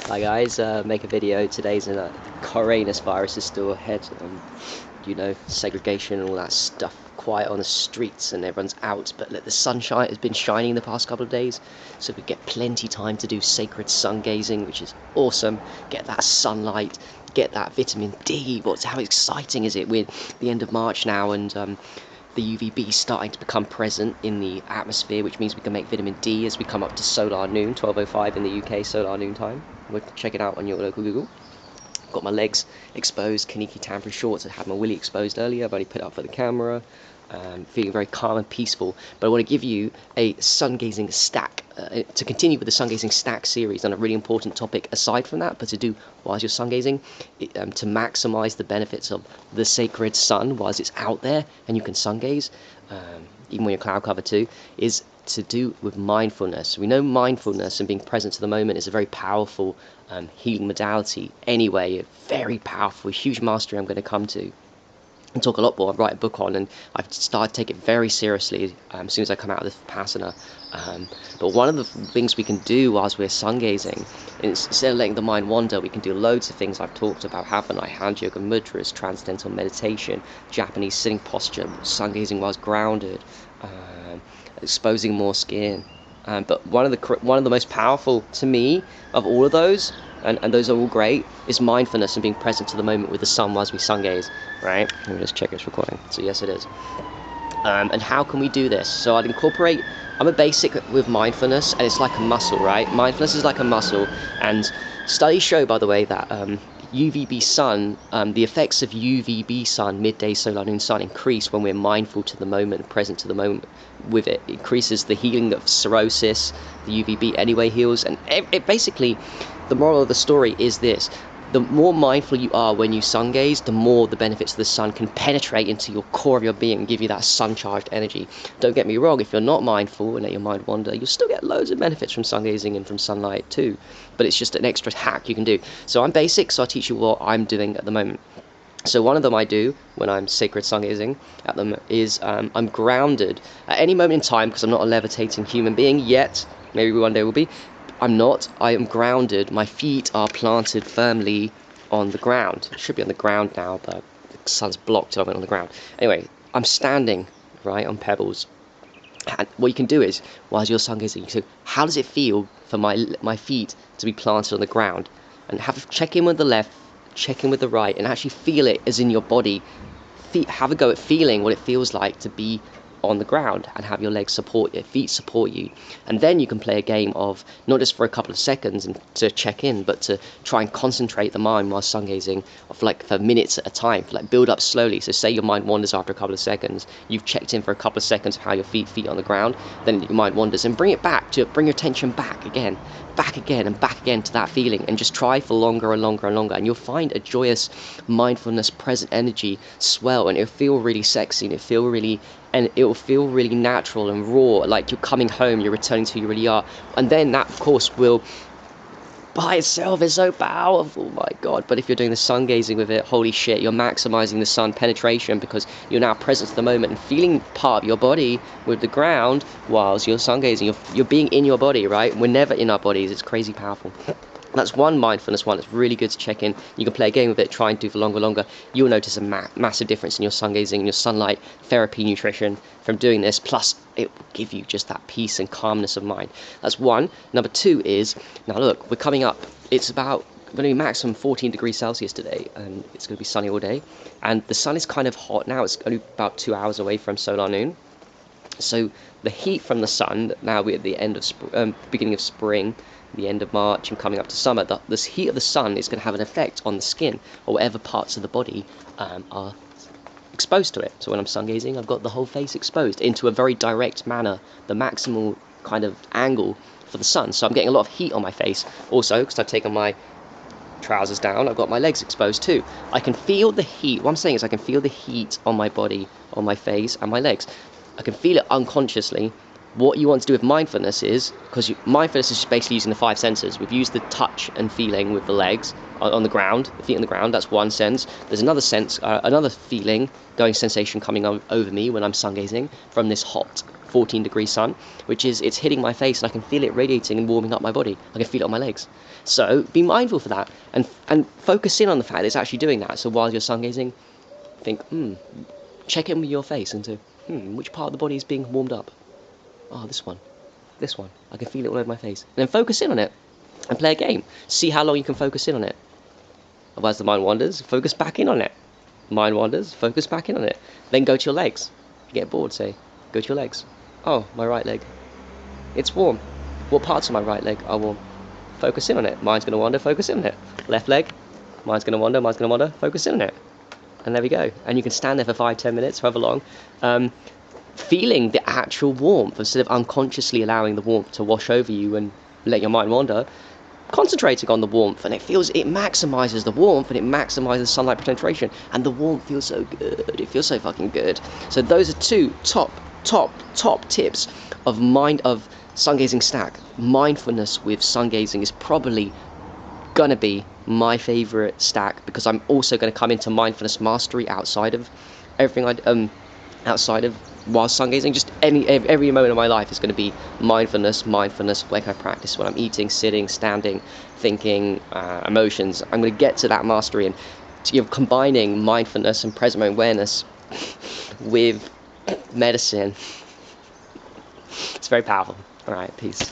Hi guys, make a video. Today's coronavirus is still ahead. Segregation and all that stuff. Quiet on the streets and everyone's out. But look, the sunshine has been shining the past couple of days, so we get plenty time to do sacred sun gazing, which is awesome. Get that sunlight, get that vitamin D. How exciting is it with the end of March now and the UVB starting to become present in the atmosphere, which means we can make vitamin D as we come up to solar noon, 12:05 in the UK, solar noon time. We'll check it out on your local Google. Got my legs exposed, Kaniki tampering shorts. I had my willy exposed earlier. I've only put it up for the camera. Feeling very calm and peaceful. But I want to give you a sun gazing stack to continue with the sun gazing stack series on a really important topic aside from that, but to do whilst you're sun gazing, to maximize the benefits of the sacred sun whilst it's out there and you can sun gaze, even when you're cloud cover too, is to do with mindfulness. We know mindfulness and being present to the moment is a very powerful healing modality anyway, very powerful, huge mastery I'm going to come to and talk a lot more, write a book on, and I've started to take it very seriously as soon as I come out of this Vipassana. But one of the things we can do whilst we're sun gazing is, instead of letting the mind wander, we can do loads of things I've talked about, haven't I? Hand yoga mudras, transcendental meditation, Japanese sitting posture, sun gazing whilst grounded, exposing more skin. But one of the most powerful to me of all of those, and those are all great, is mindfulness and being present to the moment with the sun whilst we sun gaze, right? Let me just check it's recording. So yes, it is. And how can we do this? So I'm a basic with mindfulness, and it's like a muscle, right? Mindfulness is like a muscle, and studies show, by the way, that UVB sun, the effects of UVB sun, midday solar noon sun, increase when we're mindful to the moment, present to the moment with it. It increases the healing of cirrhosis. The UVB anyway heals, and it basically, the moral of the story is this: the more mindful you are when you sun gaze, the more the benefits of the sun can penetrate into your core of your being and give you that sun charged energy. Don't get me wrong, if you're not mindful and let your mind wander, you'll still get loads of benefits from sun gazing and from sunlight too, but it's just an extra hack you can do. So I'm basic, so I'll teach you what I'm doing at the moment. So one of them I do when I'm sacred sun gazing at them is I'm grounded at any moment in time, because I'm not a levitating human being yet. Maybe one day will be. I'm not. I am grounded. My feet are planted firmly on the ground. It should be on the ground now, but the sun's blocked it. I went on the ground. Anyway, I'm standing right on pebbles. And what you can do is, while you're sun gazing, you say, how does it feel for my feet to be planted on the ground? And check in with the left, check in with the right, and actually feel it as in your body. Have a go at feeling what it feels like to be on the ground and have your legs support your feet support you. And then you can play a game of, not just for a couple of seconds and to check in, but to try and concentrate the mind while sun gazing for minutes at a time, build up slowly. So say your mind wanders after a couple of seconds, you've checked in for a couple of seconds of how your feet on the ground, then your mind wanders, and bring your attention back again and back again to that feeling, and just try for longer and longer and longer, and you'll find a joyous mindfulness present energy swell, and it'll feel really sexy, and it will feel really natural and raw, like you're coming home, you're returning to who you really are. And then that, of course, will by itself is so powerful, my god. But if you're doing the sun gazing with it, holy shit, you're maximizing the sun penetration, because you're now present to the moment and feeling part of your body with the ground whilst you're sun gazing. You're being in your body, right? We're never in our bodies. It's crazy powerful. That's one mindfulness one. It's really good to check in. You can play a game with it, try and do for longer. You'll notice a massive difference in your sun gazing and your sunlight therapy nutrition from doing this. Plus, it will give you just that peace and calmness of mind. That's one. Number two is, now look, we're coming up. It's about going to be maximum 14 degrees Celsius today, and it's going to be sunny all day. And the sun is kind of hot now. It's only about 2 hours away from solar noon. So the heat from the sun, now we're at the end of beginning of spring, the end of March and coming up to summer, this heat of the sun is going to have an effect on the skin or whatever parts of the body are exposed to it. So when I'm sun gazing, I've got the whole face exposed into a very direct manner, the maximal kind of angle for the sun. So I'm getting a lot of heat on my face. Also, because I've taken my trousers down, I've got my legs exposed too. I can feel the heat. What I'm saying is I can feel the heat on my body, on my face and my legs. I can feel it unconsciously What you want to do with mindfulness is, because mindfulness is just basically using the 5 senses. We've used the touch and feeling with the legs on the ground, the feet on the ground. That's one sense. There's another sense, another feeling, sensation coming over me when I'm sun gazing from this hot 14-degree sun, which is it's hitting my face and I can feel it radiating and warming up my body. I can feel it on my legs. So be mindful for that and focus in on the fact that it's actually doing that. So while you're sun gazing, think, check in with your face into, which part of the body is being warmed up? Oh, this one. I can feel it all over my face. And then focus in on it and play a game. See how long you can focus in on it. Otherwise the mind wanders, focus back in on it. Mind wanders, focus back in on it. Then go to your legs. If you get bored, say, go to your legs. Oh, my right leg. It's warm. What parts of my right leg are warm? Focus in on it. Mind's going to wander, focus in on it. Left leg. Mind's going to wander, focus in on it. And there we go. And you can stand there for 5-10 minutes, however long, feeling the actual warmth instead of unconsciously allowing the warmth to wash over you and let your mind wander. Concentrating on the warmth, and it maximizes the warmth and it maximizes sunlight penetration, and the warmth feels so good. It feels so fucking good. So those are 2 top tips of sun gazing stack. Mindfulness with sun gazing is probably gonna be my favorite stack, because I'm also going to come into mindfulness mastery outside of everything outside of while sun gazing. Just every moment of my life is going to be mindfulness. Where can I practice? When I'm eating, sitting, standing, thinking, emotions. I'm going to get to that mastery, and combining mindfulness and present moment awareness with medicine. It's very powerful. All right, peace.